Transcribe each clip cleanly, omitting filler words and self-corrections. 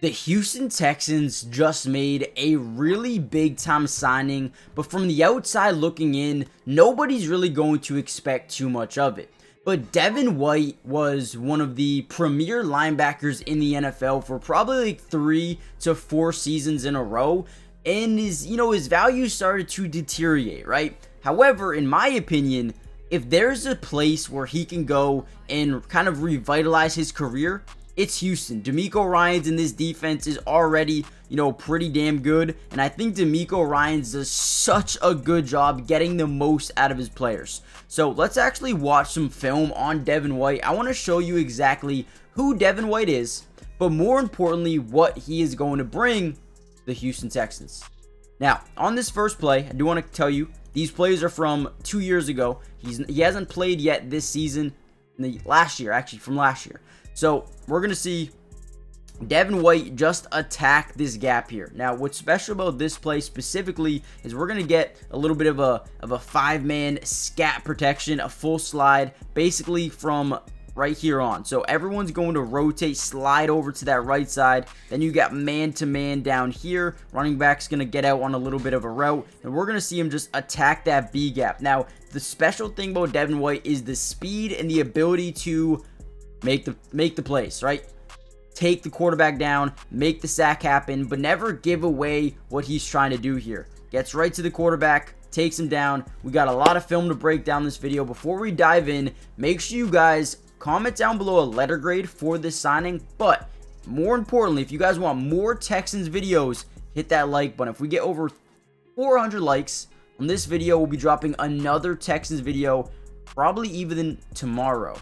The Houston Texans just made a really big time signing, but from the outside looking in, nobody's really going to expect too much of it. But Devin White was one of the premier linebackers in the NFL for probably like 3 to 4 seasons in a row, and his value started to deteriorate, right? However, in my opinion, if there's a place where he can go and kind of revitalize his career, it's Houston. DeMeco Ryans in this defense is already, pretty damn good. And I think DeMeco Ryans does such a good job getting the most out of his players. So let's actually watch some film on Devin White. I want to show you exactly who Devin White is, but more importantly, what he is going to bring the Houston Texans. Now, on this first play, I do want to tell you, these plays are from 2 years ago. He hasn't played yet this season, from last year. So we're going to see Devin White just attack this gap here. Now, what's special about this play specifically is we're going to get a little bit of a 5-man scat protection, a full slide, basically from right here on. So everyone's going to rotate, slide over to that right side. Then you got man-to-man down here. Running back's going to get out on a little bit of a route, and we're going to see him just attack that B gap. Now, the special thing about Devin White is the speed and the ability to make the plays, right? Take the quarterback down, make the sack happen, but never give away what he's trying to do here. Gets right to the quarterback, takes him down. We got a lot of film to break down this video. Before we dive in, make sure you guys comment down below a letter grade for this signing, but more importantly, if you guys want more Texans videos, hit that like button. If we get over 400 likes on this video, we'll be dropping another Texans video, probably even tomorrow.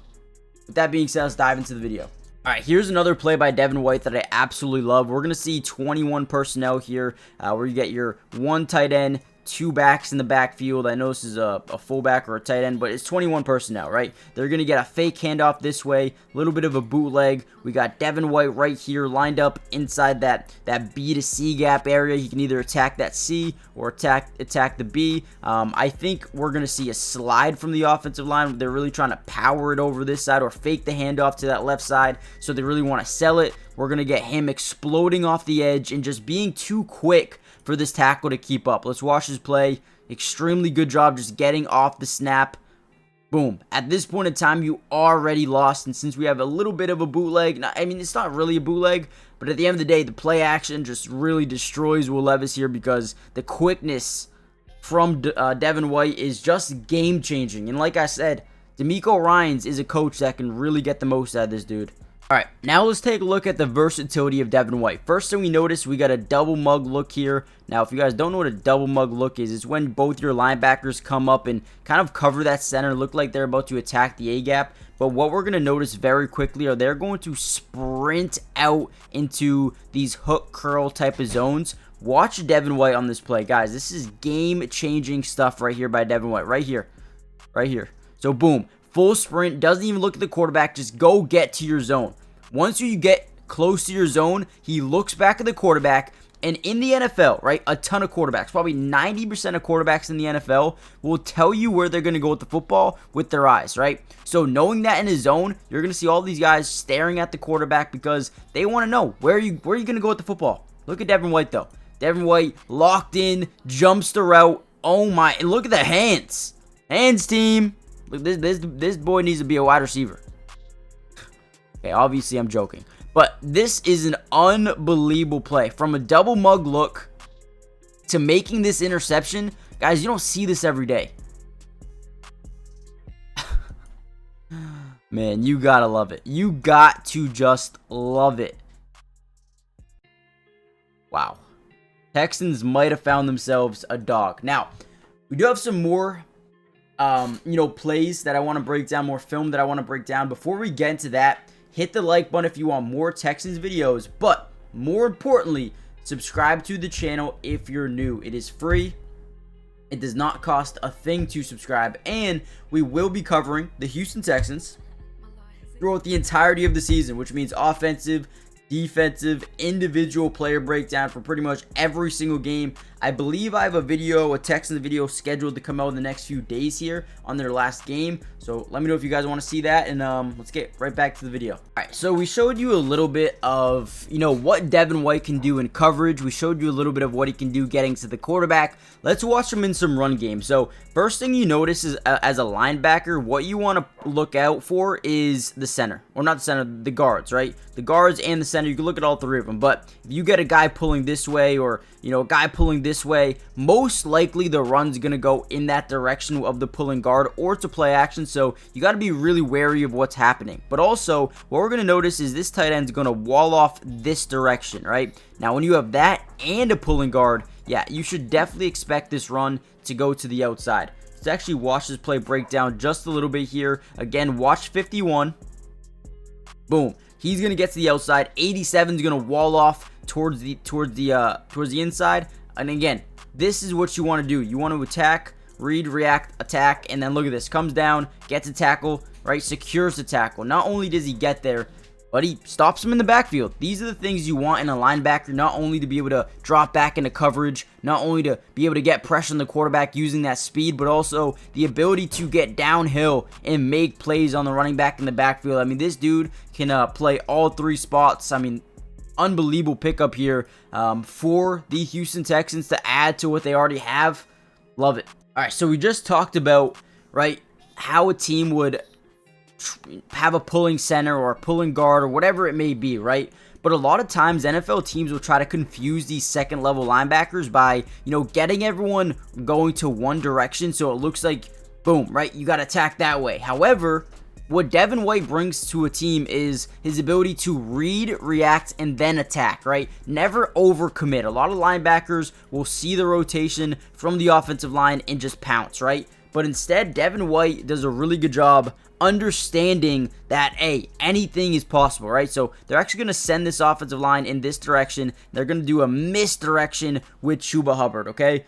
With that being said, let's dive into the video. All right, here's another play by Devin White that I absolutely love. We're going to see 21 personnel here, where you get your 1 tight end, 2 backs in the backfield. I know this is a fullback or a tight end, but it's 21 personnel, right? They're going to get a fake handoff this way, a little bit of a bootleg. We got Devin White right here lined up inside that B to C gap area. He can either attack that C or attack the B. I think we're going to see a slide from the offensive line. They're really trying to power it over this side or fake the handoff to that left side, so they really want to sell it. We're going to get him exploding off the edge and just being too quick for this tackle to keep up. Let's watch this play. Extremely good job just getting off the snap. Boom. At this point in time, you already lost, and since we have a little bit of a bootleg, I mean, it's not really a bootleg, but at the end of the day, the play action just really destroys Will Levis here because the quickness from Devin White is just game-changing. And like I said, DeMeco Ryans is a coach that can really get the most out of this dude. Alright, now let's take a look at the versatility of Devin White. First thing we notice, we got a double mug look here. Now, if you guys don't know what a double mug look is, it's when both your linebackers come up and kind of cover that center, look like they're about to attack the A-gap. But what we're going to notice very quickly are they're going to sprint out into these hook curl type of zones. Watch Devin White on this play. Guys, this is game-changing stuff right here by Devin White. Right here. Right here. So, boom. Full sprint. Doesn't even look at the quarterback. Just go get to your zone. Once you get close to your zone, he looks back at the quarterback. And in the NFL, right, a ton of quarterbacks, probably 90% of quarterbacks in the NFL will tell you where they're going to go with the football with their eyes, right? So knowing that in his zone, you're going to see all these guys staring at the quarterback because they want to know where are you going to go with the football. Look at Devin White, though. Devin White locked in, jumps the route. Oh, my. And look at the hands. Hands, team. Look, this boy needs to be a wide receiver. Okay, obviously I'm joking. But this is an unbelievable play. From a double mug look to making this interception, guys, you don't see this every day. Man, you gotta love it. You got to just love it. Wow. Texans might have found themselves a dog. Now, we do have some more plays that I want to break down, more film that I want to break down. Before we get into that, hit the like button if you want more Texans videos, but more importantly, subscribe to the channel if you're new. It is free. It does not cost a thing to subscribe, and we will be covering the Houston Texans throughout the entirety of the season, which means offensive, defensive, individual player breakdown for pretty much every single game. I believe I have a Texans video scheduled to come out in the next few days here on their last game. So let me know if you guys want to see that, and let's get right back to the video. All right, so we showed you a little bit of, what Devin White can do in coverage. We showed you a little bit of what he can do getting to the quarterback. Let's watch him in some run game. So first thing you notice is as a linebacker, what you want to look out for is the center, or not the center, the guards, right? The guards and the center. You can look at all three of them, but if you get a guy pulling this way, or a guy pulling this way, most likely the run's gonna go in that direction of the pulling guard, or to play action. So you got to be really wary of what's happening. But also, what we're gonna notice is this tight end's gonna wall off this direction, right? Now, when you have that and a pulling guard, yeah, you should definitely expect this run to go to the outside. Let's actually watch this play break down just a little bit here. Again, watch 51. Boom. He's gonna get to the outside. 87 is gonna wall off towards the inside. And again, this is what you want to do. You want to attack, read, react, attack, and then look at this. Comes down, gets a tackle, right? Secures the tackle. Not only does he get there, but he stops him in the backfield. These are the things you want in a linebacker, not only to be able to drop back into coverage, not only to be able to get pressure on the quarterback using that speed, but also the ability to get downhill and make plays on the running back in the backfield. I mean, this dude can play all three spots. I mean, unbelievable pickup here for the Houston Texans to add to what they already have. Love it. All right, so we just talked about, right, how a team would have a pulling center or a pulling guard or whatever it may be, right? But a lot of times NFL teams will try to confuse these second level linebackers by, getting everyone going to one direction, so it looks like, boom, right, you got to attack that way. However, what Devin White brings to a team is his ability to read, react, and then attack, right? Never overcommit. A lot of linebackers will see the rotation from the offensive line and just pounce, right? But instead, Devin White does a really good job understanding that, hey, anything is possible, right? So they're actually going to send this offensive line in this direction. They're going to do a misdirection with Chuba Hubbard, okay?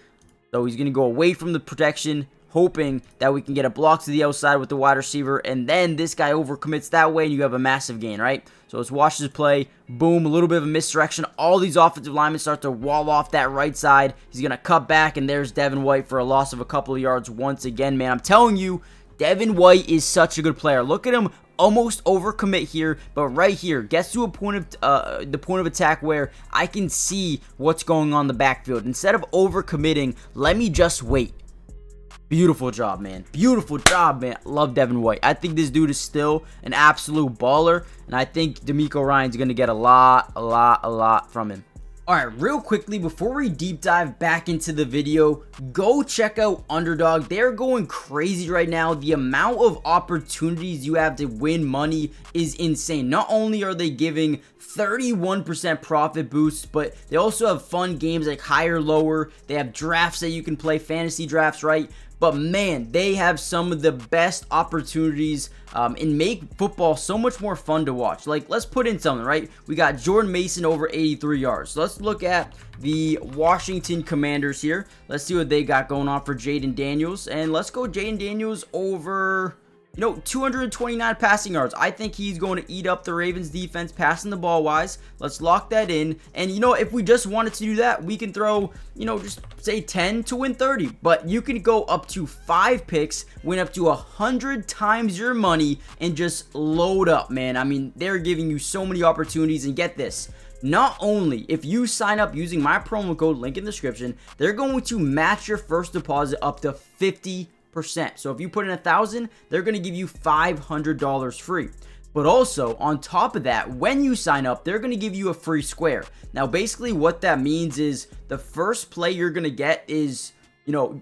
So he's going to go away from the protection, hoping that we can get a block to the outside with the wide receiver, and then this guy overcommits that way, and you have a massive gain, right? So let's watch this play. Boom, a little bit of a misdirection. All these offensive linemen start to wall off that right side. He's going to cut back, and there's Devin White for a loss of a couple of yards once again, man. I'm telling you, Devin White is such a good player. Look at him almost overcommit here, but right here gets to a point of the point of attack where I can see what's going on in the backfield. Instead of overcommitting, let me just wait. Beautiful job, man. Beautiful job, man. Love Devin White. I think this dude is still an absolute baller, and I think D'Amico Ryan's going to get a lot from him. Alright, real quickly, before we deep dive back into the video, go check out Underdog. They're going crazy right now. The amount of opportunities you have to win money is insane. Not only are they giving 31% profit boosts, but they also have fun games like higher, lower. They have drafts that you can play, fantasy drafts, right? But man, they have some of the best opportunities and make football so much more fun to watch. Like, let's put in something, right? We got Jordan Mason over 83 yards. So let's look at the Washington Commanders here. Let's see what they got going on for Jaden Daniels. And let's go Jaden Daniels over, 229 passing yards. I think he's going to eat up the Ravens defense passing the ball wise. Let's lock that in. And if we just wanted to do that, we can throw, just say 10 to win 30. But you can go up to 5 picks, win up to 100 times your money, and just load up, man. I mean, they're giving you so many opportunities. And get this. Not only, if you sign up using my promo code, link in the description, they're going to match your first deposit up to 50%. So if you put in $1,000, they're going to give you $500 free. But also, on top of that, when you sign up, they're going to give you a free square. Now, basically what that means is the first play you're going to get is,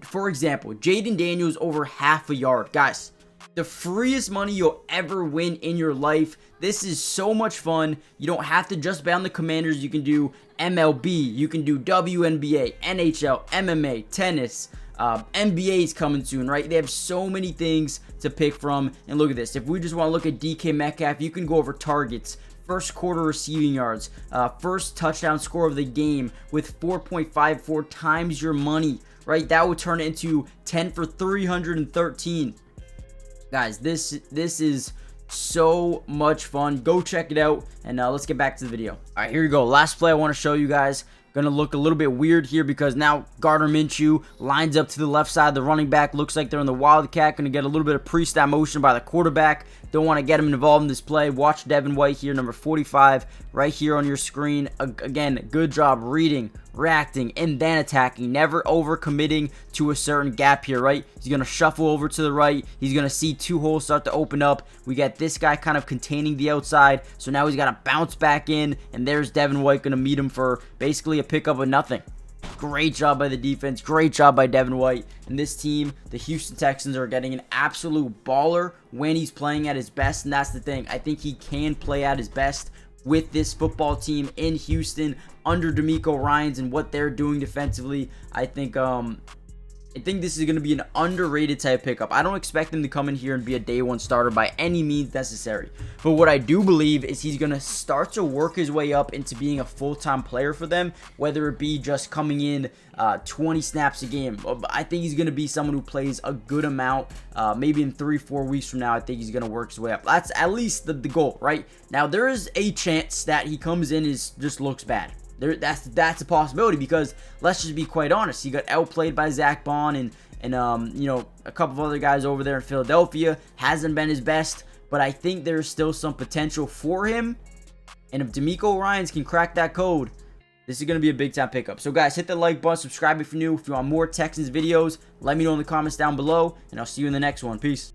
for example, Jaden Daniels over half a yard. Guys, the freest money you'll ever win in your life. This is so much fun. You don't have to just bet on the Commanders. You can do MLB, you can do WNBA, NHL, MMA, tennis, NBA is coming soon, right? They have so many things to pick from. And look at this. If we just want to look at DK Metcalf, you can go over targets, first quarter receiving yards, first touchdown score of the game with 4.54 times your money, right? That would turn it into 10 for 313. Guys, this is so much fun. Go check it out, and let's get back to the video. All right, here we go. Last play I want to show you guys. Going to look a little bit weird here because now Gardner Minshew lines up to the left side. The running back looks like they're in the Wildcat. Going to get a little bit of pre-snap motion by the quarterback. Don't want to get him involved in this play. Watch Devin White here, number 45, right here on your screen. Again, good job reading, reacting, and then attacking. Never overcommitting to a certain gap here, right? He's going to shuffle over to the right. He's going to see two holes start to open up. We got this guy kind of containing the outside. So now he's got to bounce back in, and there's Devin White going to meet him for basically a pickup of nothing. Great job by the defense. Great job by Devin White. And this team, the Houston Texans, are getting an absolute baller when he's playing at his best. And that's the thing. I think he can play at his best with this football team in Houston under DeMeco Ryans and what they're doing defensively. I think this is going to be an underrated type pickup. I don't expect him to come in here and be a day one starter by any means necessary. But what I do believe is he's going to start to work his way up into being a full-time player for them, whether it be just coming in 20 snaps a game. I think he's going to be someone who plays a good amount. Maybe in 3-4 weeks from now, I think he's going to work his way up. That's at least the goal, right? Now, there is a chance that he comes in and just looks bad. That's a possibility because let's just be quite honest. He got outplayed by Zach Bond and you know, a couple of other guys over there in Philadelphia. Hasn't been his best, but I think there's still some potential for him. And if DeMeco Ryans can crack that code, this is going to be a big time pickup. So guys, hit the like button, subscribe if you're new. If you want more Texans videos, let me know in the comments down below, and I'll see you in the next one. Peace.